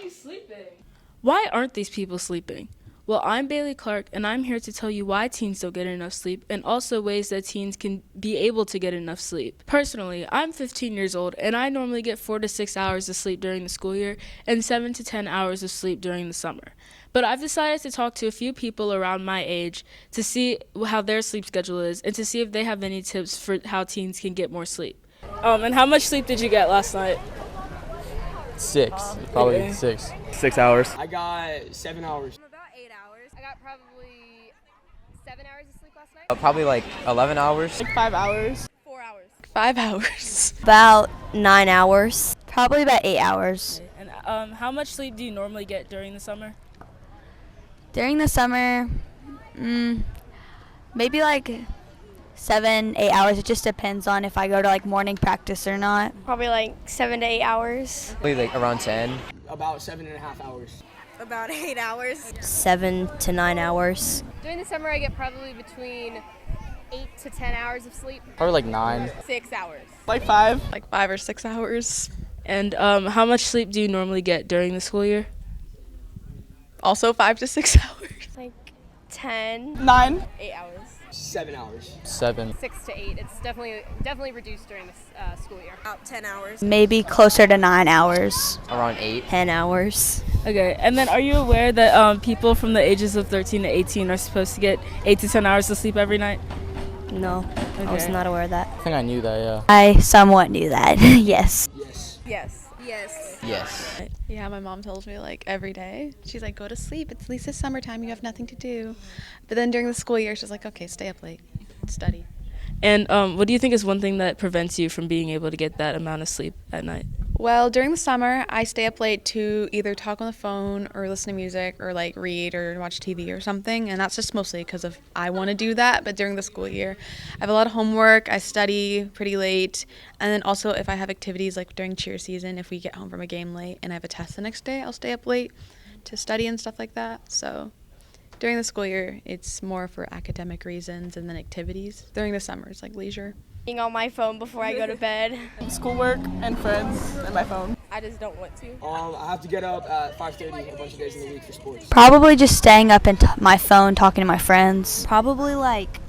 you sleeping? Why aren't these people sleeping? Well, I'm Bailey Clark, and I'm here to tell you why teens don't get enough sleep and also ways that teens can be able to get enough sleep. Personally, I'm 15 years old, and I normally get 4 to 6 hours of sleep during the school year and 7 to 10 hours of sleep during the summer. But I've decided to talk to a few people around my age to see how their sleep schedule is and to see if they have any tips for how teens can get more sleep. And how much sleep did you get last night? 6, probably Okay. 6. 6 hours. I got 7 hours. About 8 hours. I got probably 7 hours of sleep last night. Probably like 11 hours. 5 hours. 4 hours. 5 hours. About 9 hours. Probably about 8 hours. And how much sleep do you normally get during the summer? During the summer, maybe like 7, 8 hours. It just depends on if I go to like morning practice or not. Probably like 7 to 8 hours. Probably like around 10. About 7.5 hours. About 8 hours. 7 to 9 hours. During the summer, I get probably between 8 to 10 hours of sleep. Probably like 9. 6 hours. Like 5. Like 5 or 6 hours. And how much sleep do you normally get during the school year? Also 5 to 6 hours. Like 10. 9. 8 hours. 7 hours. 7. 6 to 8. It's definitely reduced during the school year. About 10 hours. Maybe closer to 9 hours. Around 8. 10 hours. Okay, and then are you aware that people from the ages of 13 to 18 are supposed to get 8 to 10 hours of sleep every night? No, I was Okay. not aware of that. I think I knew that, yeah. I somewhat knew that. Yes. Yes. Yes. Yes. Yes. Yeah, my mom tells me like every day. She's like, go to sleep. It's at least it's summertime. You have nothing to do. But then during the school year, she's like, okay, stay up late, study. And what do you think is one thing that prevents you from being able to get that amount of sleep at night? Well, during the summer, I stay up late to either talk on the phone or listen to music or like read or watch TV or something. And that's just mostly because of I want to do that. But during the school year, I have a lot of homework. I study pretty late. And then also if I have activities like during cheer season, if we get home from a game late and I have a test the next day, I'll stay up late to study and stuff like that. So during the school year, it's more for academic reasons and then activities. During the summer, it's like leisure. Being on my phone before I go to bed. Schoolwork and friends and my phone. I just don't want to. I have to get up at 5:30 a bunch of days in the week for sports. Probably just staying up and my phone, talking to my friends. Probably like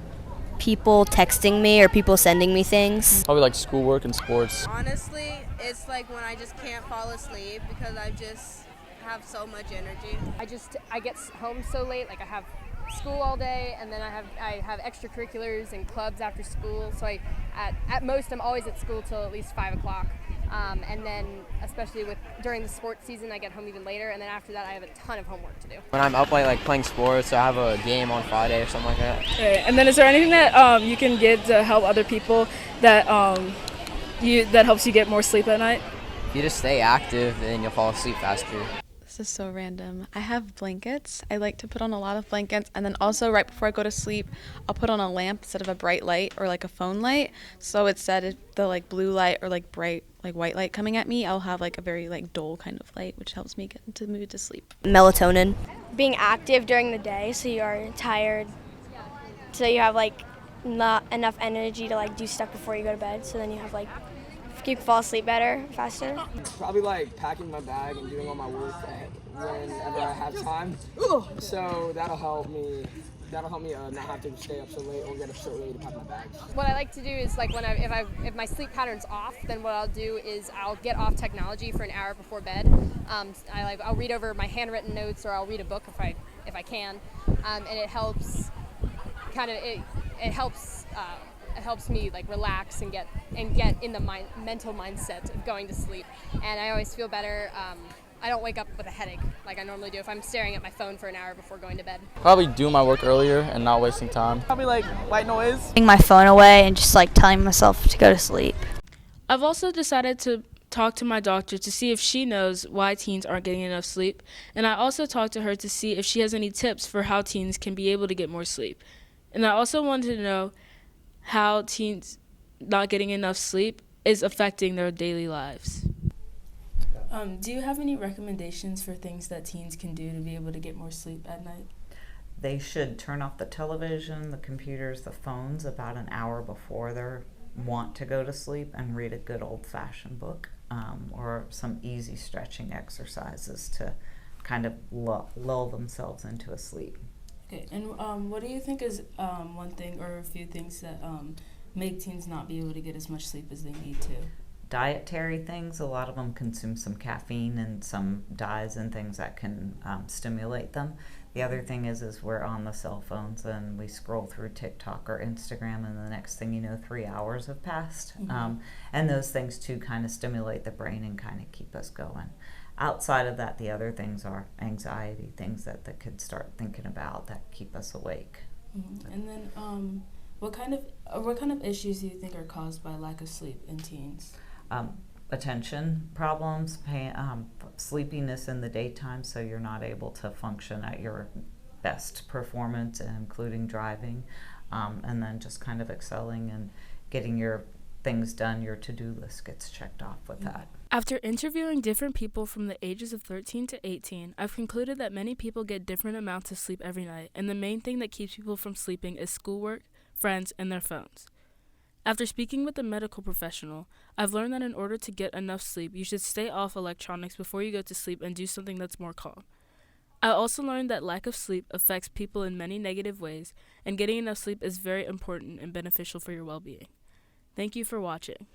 people texting me or people sending me things. Probably like schoolwork and sports. Honestly, it's like when I just can't fall asleep because I just have so much energy. I get home so late, like I have school all day and then I have extracurriculars and clubs after school, so at most I'm always at school till at least 5 o'clock. And then especially during the sports season, I get home even later, and then after that I have a ton of homework to do. When I'm up late like playing sports, I have a game on Friday or something like that. Okay, and then is there anything that you can get to help other people that that helps you get more sleep at night? If you just stay active, then you'll fall asleep faster. This is so random. I have blankets. I like to put on a lot of blankets, and then also right before I go to sleep, I'll put on a lamp instead of a bright light or like a phone light. So instead of the like blue light or like bright like white light coming at me, I'll have like a very like dull kind of light, which helps me get into the mood to sleep. Melatonin. Being active during the day so you are tired. So you have like not enough energy to like do stuff before you go to bed. So then you have like you can fall asleep better, faster. Probably like packing my bag and doing all my work whenever I have time. So that'll help me not have to stay up so late or get up so early to pack my bags. What I like to do is like if my sleep pattern's off, then what I'll do is I'll get off technology for an hour before bed. I'll read over my handwritten notes or I'll read a book if I can, and it helps it helps me like relax and get in the mental mindset of going to sleep, and I always feel better. I don't wake up with a headache like I normally do if I'm staring at my phone for an hour before going to bed. Probably do my work earlier and not wasting time. Probably like white noise. Putting my phone away and just like telling myself to go to sleep. I've also decided to talk to my doctor to see if she knows why teens aren't getting enough sleep, and I also talked to her to see if she has any tips for how teens can be able to get more sleep. And I also wanted to know how teens not getting enough sleep is affecting their daily lives. Do you have any recommendations for things that teens can do to be able to get more sleep at night? They should turn off the television, the computers, the phones about an hour before they're want to go to sleep and read a good old-fashioned book, or some easy stretching exercises to kind of lull themselves into a sleep. Okay, and what do you think is one thing or a few things that make teens not be able to get as much sleep as they need to? Dietary things, a lot of them consume some caffeine and some dyes and things that can stimulate them. The other thing is we're on the cell phones and we scroll through TikTok or Instagram, and the next thing you know, 3 hours have passed. And those things too kind of stimulate the brain and kind of keep us going. Outside of that, the other things are anxiety, things that the kids start thinking about that keep us awake. And then what kind of issues do you think are caused by lack of sleep in teens? Attention problems, sleepiness in the daytime, so you're not able to function at your best performance, including driving, and then just kind of excelling and getting your things done. Your to-do list gets checked off with that. After interviewing different people from the ages of 13 to 18, I've concluded that many people get different amounts of sleep every night, and the main thing that keeps people from sleeping is schoolwork, friends, and their phones. After speaking with a medical professional, I've learned that in order to get enough sleep, you should stay off electronics before you go to sleep and do something that's more calm. I also learned that lack of sleep affects people in many negative ways, and getting enough sleep is very important and beneficial for your well-being. Thank you for watching.